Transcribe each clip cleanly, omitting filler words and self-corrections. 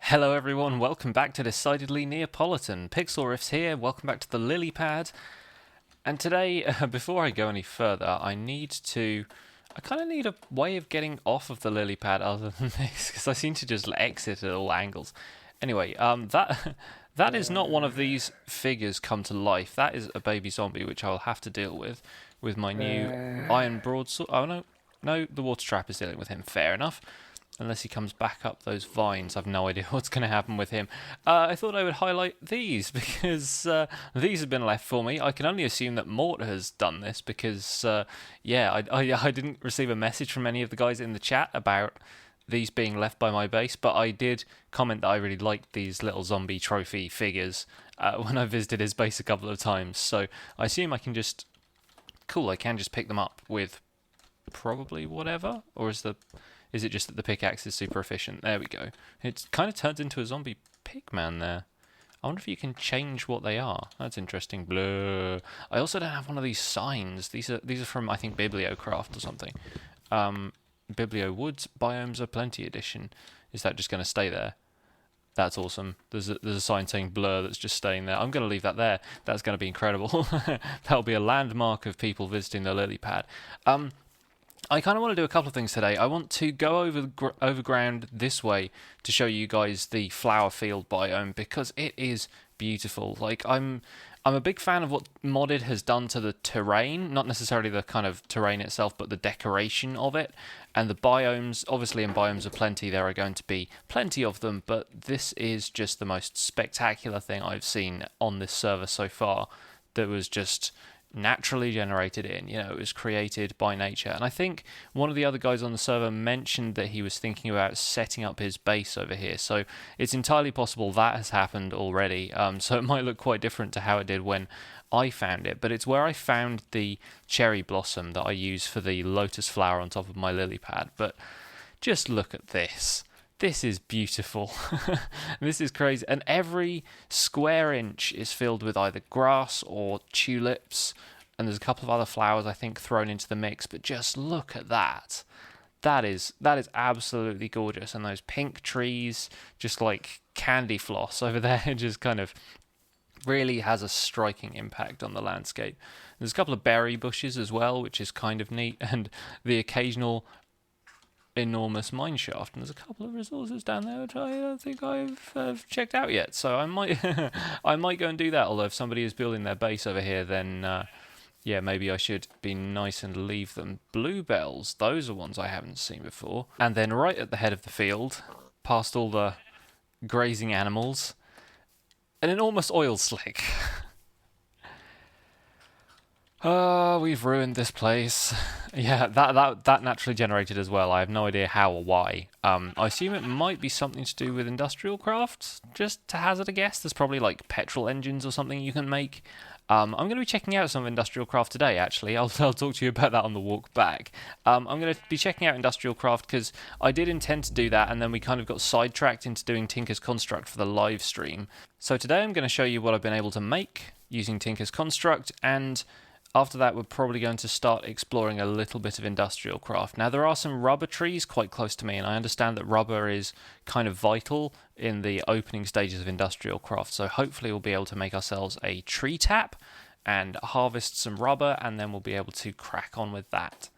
Hello everyone, welcome back to Decidedly Neapolitan. Pixlriffs here, welcome back to the lily pad. And today, before I go any further, I kind of need a way of getting off of the lily pad other than this, because I seem to just exit at all angles. Anyway, that is not one of these figures come to life. That is a baby zombie, which I'll have to deal with my new iron broadsword. Oh no, the water trap is dealing with him, fair enough. Unless he comes back up those vines, I've no idea what's going to happen with him. I thought I would highlight these because these have been left for me. I can only assume that Mort has done this because, I didn't receive a message from any of the guys in the chat about these being left by my base, but I did comment that I really liked these little zombie trophy figures when I visited his base a couple of times. So I assume I can just pick them up with probably whatever, or is it just that the pickaxe is super efficient? There we go. It kind of turns into a zombie pigman there. I wonder if you can change what they are. That's interesting. Blur. I also don't have one of these signs. These are from, I think, IndustrialCraft or something. Biblio Woods Biomes Are Plenty Edition. Is that just going to stay there? That's awesome. There's a sign saying blur that's just staying there. I'm going to leave that there. That's going to be incredible. That'll be a landmark of people visiting the lily pad. I kind of want to do a couple of things today. I want to go over ground this way to show you guys the flower field biome because it is beautiful. Like I'm a big fan of what Modded has done to the terrain, not necessarily the kind of terrain itself, but the decoration of it. And the biomes, obviously in Biomes Are Plenty, there are going to be plenty of them, but this is just the most spectacular thing I've seen on this server so far that was just naturally generated in. It was created by nature. And I think one of the other guys on the server mentioned that he was thinking about setting up his base over here, so it's entirely possible that has happened already. So it might look quite different to how it did when I found it, but it's where I found the cherry blossom that I use for the lotus flower on top of my lily pad. But just look at this. This is beautiful. This is crazy. And every square inch is filled with either grass or tulips. And there's a couple of other flowers, I think, thrown into the mix. But just look at that. That is absolutely gorgeous. And those pink trees, just like candy floss over there, just kind of really has a striking impact on the landscape. There's a couple of berry bushes as well, which is kind of neat. And the occasional enormous mine shaft, and there's a couple of resources down there which I don't think I've checked out yet, so I might I might go and do that. Although if somebody is building their base over here, then maybe I should be nice and leave them. Bluebells, those are ones I haven't seen before. And then right at the head of the field, past all the grazing animals, an enormous oil slick. We've ruined this place. Yeah, that naturally generated as well. I have no idea how or why. I assume it might be something to do with IndustrialCraft. Just to hazard a guess, there's probably like petrol engines or something you can make. I'm going to be checking out some of IndustrialCraft today, actually. I'll talk to you about that on the walk back. I'm going to be checking out IndustrialCraft because I did intend to do that, and then we kind of got sidetracked into doing Tinker's Construct for the live stream. So today I'm going to show you what I've been able to make using Tinker's Construct, and after that, we're probably going to start exploring a little bit of IndustrialCraft. Now, there are some rubber trees quite close to me, and I understand that rubber is kind of vital in the opening stages of IndustrialCraft. So hopefully we'll be able to make ourselves a tree tap and harvest some rubber, and then we'll be able to crack on with that.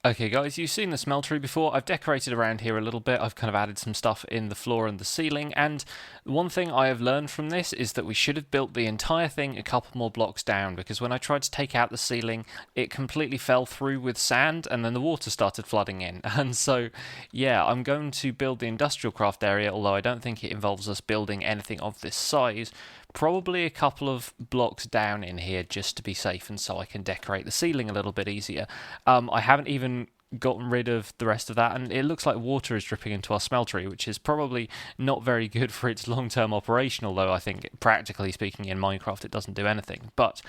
Okay guys, you've seen the smeltery before. I've decorated around here a little bit. I've kind of added some stuff in the floor and the ceiling, and one thing I have learned from this is that we should have built the entire thing a couple more blocks down, because when I tried to take out the ceiling, it completely fell through with sand, and then the water started flooding in. And so, yeah, I'm going to build the IndustrialCraft area, although I don't think it involves us building anything of this size. Probably a couple of blocks down in here just to be safe, and so I can decorate the ceiling a little bit easier. I haven't even gotten rid of the rest of that, and it looks like water is dripping into our smeltery, which is probably not very good for its long-term operation, although I think, practically speaking, in Minecraft it doesn't do anything. But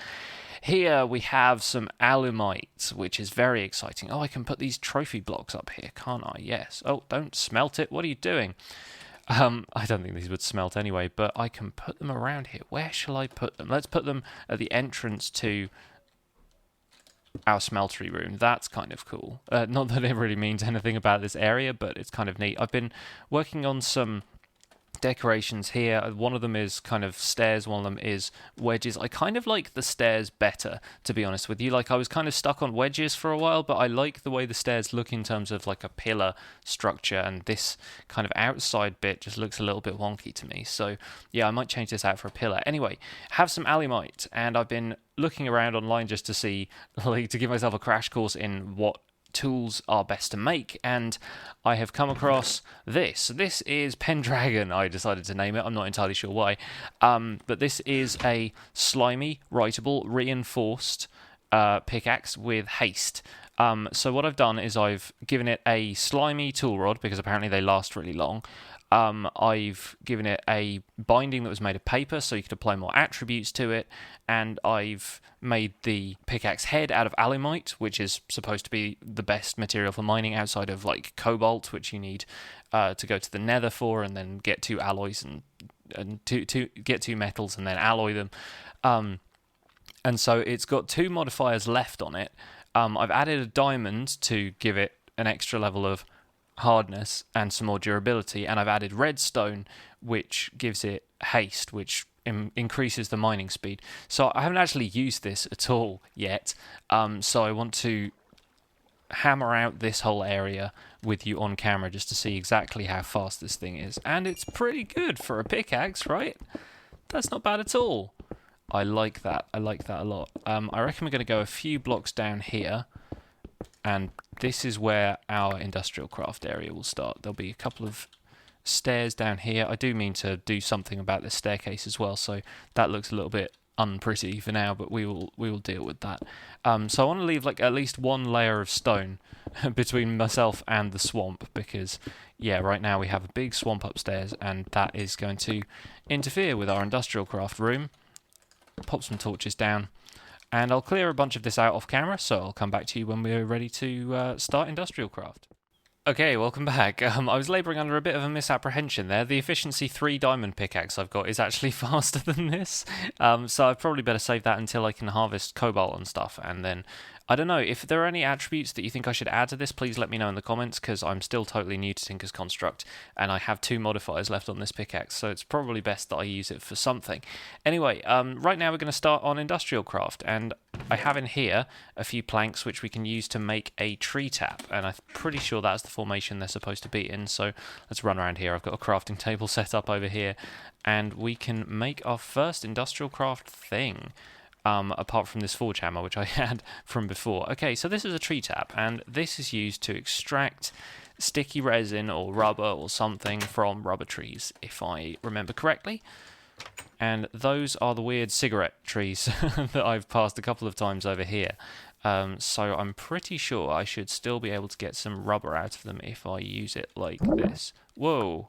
here we have some alumite, which is very exciting. Oh, I can put these trophy blocks up here, can't I? Yes. Oh, don't smelt it. What are you doing? I don't think these would smelt anyway, but I can put them around here. Where shall I put them? Let's put them at the entrance to our smeltery room. That's kind of cool. Not that it really means anything about this area, but it's kind of neat. I've been working on some decorations here. One of them is kind of stairs, one of them is wedges. I kind of like the stairs better, to be honest with you. Like, I was kind of stuck on wedges for a while, but I like the way the stairs look in terms of like a pillar structure, and this kind of outside bit just looks a little bit wonky to me. So yeah, I might change this out for a pillar. Anyway, have some alumite, and I've been looking around online just to see, like, to give myself a crash course in what tools are best to make, and I have come across this. This is Pendragon, I decided to name it. I'm not entirely sure why, but this is a slimy, writable, reinforced pickaxe with haste. So what I've done is I've given it a slimy tool rod, because apparently they last really long. I've given it a binding that was made of paper, so you could apply more attributes to it, and I've made the pickaxe head out of alumite, which is supposed to be the best material for mining outside of like cobalt, which you need to go to the nether for, and then get two alloys and to get two metals and then alloy them. And so it's got two modifiers left on it. I've added a diamond to give it an extra level of hardness and some more durability, and I've added redstone, which gives it haste, which increases the mining speed. So I haven't actually used this at all yet, so I want to hammer out this whole area with you on camera just to see exactly how fast this thing is, and it's pretty good for a pickaxe, right? That's not bad at all. I like that a lot. I reckon we're going to go a few blocks down here, and this is where our IndustrialCraft area will start. There'll be a couple of stairs down here. I do mean to do something about this staircase as well, so that looks a little bit unpretty for now, but we will deal with that. So I want to leave like at least one layer of stone between myself and the swamp, because yeah, right now we have a big swamp upstairs, and that is going to interfere with our IndustrialCraft room. Pop some torches down, and I'll clear a bunch of this out off camera, so I'll come back to you when we're ready to start IndustrialCraft. Okay, welcome back. I was labouring under a bit of a misapprehension there. The efficiency 3 diamond pickaxe I've got is actually faster than this, so I'd probably better save that until I can harvest cobalt and stuff, and then I don't know, if there are any attributes that you think I should add to this, please let me know in the comments, because I'm still totally new to Tinker's Construct, and I have 2 modifiers left on this pickaxe, so it's probably best that I use it for something. Anyway, right now we're going to start on IndustrialCraft, and I have in here a few planks which we can use to make a tree tap, and I'm pretty sure that's the formation they're supposed to be in, so let's run around here. I've got a crafting table set up over here, and we can make our first IndustrialCraft thing. Apart from this forge hammer, which I had from before. Okay, so this is a tree tap, and this is used to extract sticky resin or rubber or something from rubber trees, if I remember correctly. And those are the weird cigarette trees that I've passed a couple of times over here. So I'm pretty sure I should still be able to get some rubber out of them if I use it like this. Whoa!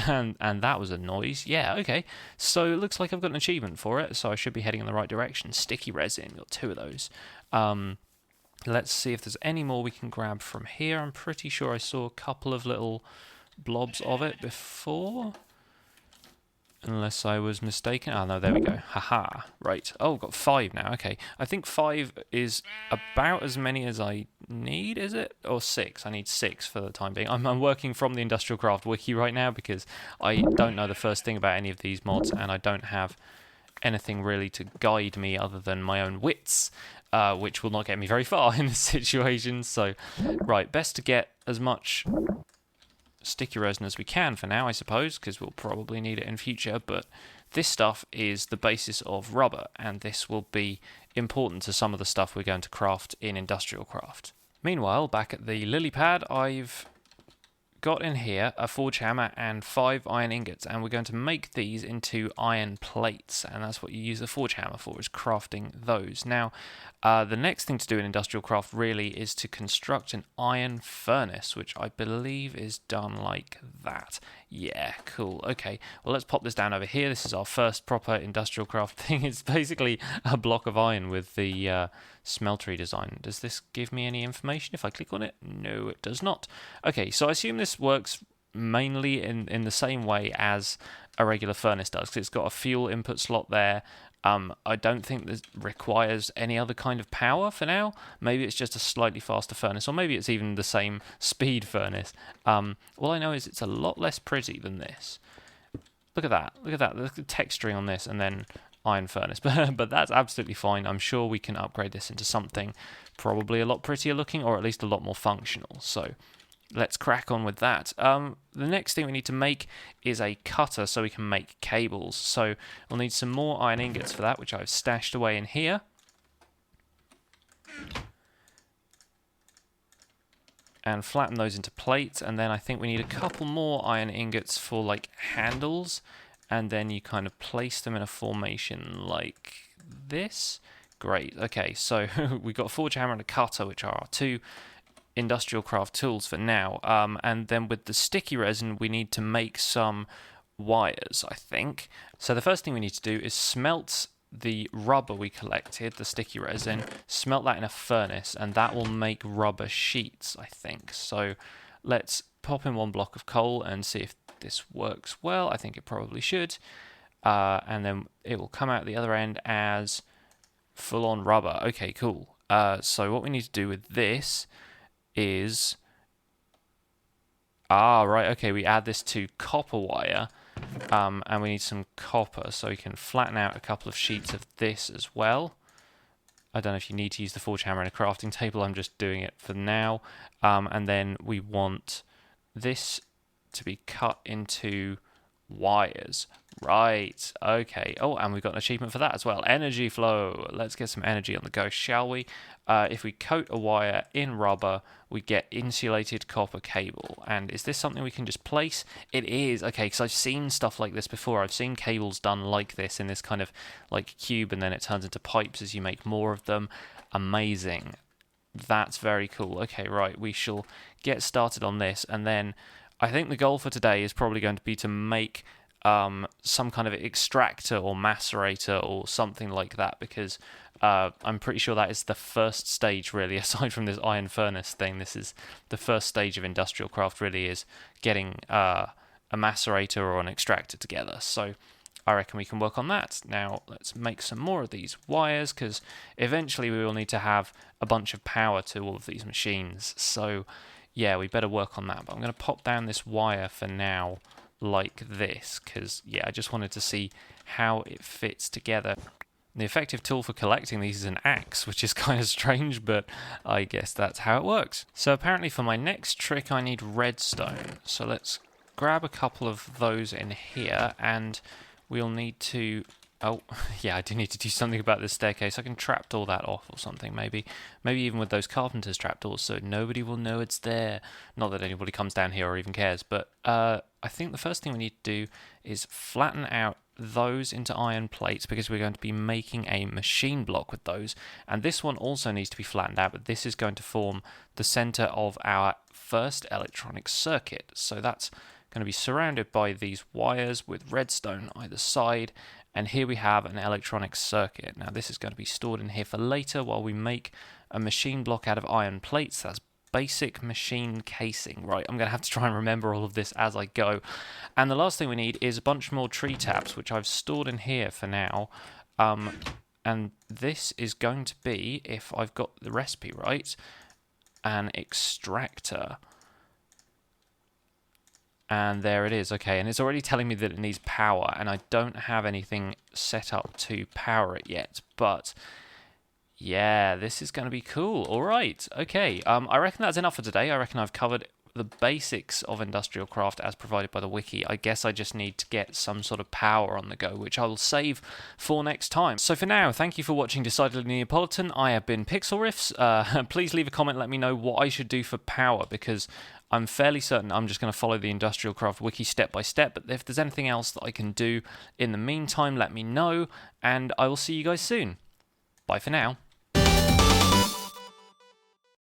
And that was a noise. Yeah, okay. So it looks like I've got an achievement for it, so I should be heading in the right direction. Sticky resin, got 2 of those. Let's see if there's any more we can grab from here. I'm pretty sure I saw a couple of little blobs of it before. Unless I was mistaken. Oh, no, there we go. Haha. Right. Oh, got 5 now. Okay. I think 5 is about as many as I need, is it? Or 6? I need 6 for the time being. I'm working from the IndustrialCraft wiki right now because I don't know the first thing about any of these mods, and I don't have anything really to guide me other than my own wits, which will not get me very far in this situation. So, right. Best to get as much sticky resin as we can for now, I suppose, because we'll probably need it in future, but this stuff is the basis of rubber, and this will be important to some of the stuff we're going to craft in IndustrialCraft. Meanwhile, back at the lily pad, I've got in here a forge hammer and 5 iron ingots, and we're going to make these into iron plates, and that's what you use the forge hammer for, is crafting those. Now, the next thing to do in IndustrialCraft really is to construct an iron furnace, which I believe is done like that. Yeah, cool. Okay, well, let's pop this down over here. This is our first proper IndustrialCraft thing. It's basically a block of iron with the smeltery design. Does this give me any information if I click on it? No, it does not. Okay, so I assume this works mainly in the same way as a regular furnace does, because it's got a fuel input slot there. I don't think this requires any other kind of power for now. Maybe it's just a slightly faster furnace, or maybe it's even the same speed furnace. All I know is it's a lot less pretty than this. Look at that. Look at that. Look at the texturing on this, and then iron furnace. But that's absolutely fine. I'm sure we can upgrade this into something probably a lot prettier looking, or at least a lot more functional. So let's crack on with that. The next thing we need to make is a cutter so we can make cables. So we'll need some more iron ingots for that, which I've stashed away in here. And flatten those into plates, and then I think we need a couple more iron ingots for like handles, and then you kind of place them in a formation like this. Great. Okay, so we've got a forge hammer and a cutter, which are our two IndustrialCraft tools for now. And then with the sticky resin, we need to make some wires, I think. So the first thing we need to do is smelt the rubber we collected, the sticky resin, smelt that in a furnace, and that will make rubber sheets, I think. So let's pop in one block of coal and see if this works well. I think it probably should. And then it will come out the other end as full-on rubber. Okay, cool. So what we need to do with this is... right, okay, we add this to copper wire. And we need some copper, so we can flatten out a couple of sheets of this as well. I don't know if you need to use the forge hammer and a crafting table, I'm just doing it for now. And then we want this to be cut into wires. Right, okay. Oh, and we've got an achievement for that as well. Energy flow. Let's get some energy on the go, shall we? If we coat a wire in rubber, we get insulated copper cable. And is this something we can just place? It is. Okay, because I've seen stuff like this before. I've seen cables done like this in this kind of like cube, and then it turns into pipes as you make more of them. Amazing. That's very cool. Okay, right. We shall get started on this, and then I think the goal for today is probably going to be to make some kind of extractor or macerator or something like that, because I'm pretty sure that is the first stage, really, aside from this iron furnace thing. This is the first stage of IndustrialCraft, really, is getting a macerator or an extractor together. So I reckon we can work on that. Now let's make some more of these wires, because eventually we will need to have a bunch of power to all of these machines. So yeah, we better work on that. But I'm going to pop down this wire for now like this, because yeah, I just wanted to see how it fits together. The effective tool for collecting these is an axe, which is kind of strange, but I guess that's how it works. So apparently for my next trick I need redstone. So let's grab a couple of those in here, and we'll need to... Oh, yeah, I do need to do something about this staircase. I can trapdoor that off or something, maybe. Maybe even with those carpenter's trapdoors, so nobody will know it's there. Not that anybody comes down here or even cares, but I think the first thing we need to do is flatten out those into iron plates, because we're going to be making a machine block with those. And this one also needs to be flattened out, but this is going to form the center of our first electronic circuit. So that's going to be surrounded by these wires with redstone either side. And here we have an electronic circuit. Now this is going to be stored in here for later while we make a machine block out of iron plates. That's basic machine casing. Right, I'm going to have to try and remember all of this as I go. And the last thing we need is a bunch more tree taps, which I've stored in here for now. And this is going to be, if I've got the recipe right, an extractor. And there it is. Okay, and it's already telling me that it needs power, and I don't have anything set up to power it yet, but yeah, this is going to be cool. All right, okay, I reckon that's enough for today. I reckon I've covered the basics of IndustrialCraft as provided by the wiki. I guess I just need to get some sort of power on the go, which I will save for next time. So for now, thank you for watching Decidedly Neapolitan. I have been Pixlriffs. Please leave a comment, let me know what I should do for power, because I'm fairly certain I'm just going to follow the IndustrialCraft wiki step by step, but if there's anything else that I can do in the meantime, let me know, and I will see you guys soon. Bye for now.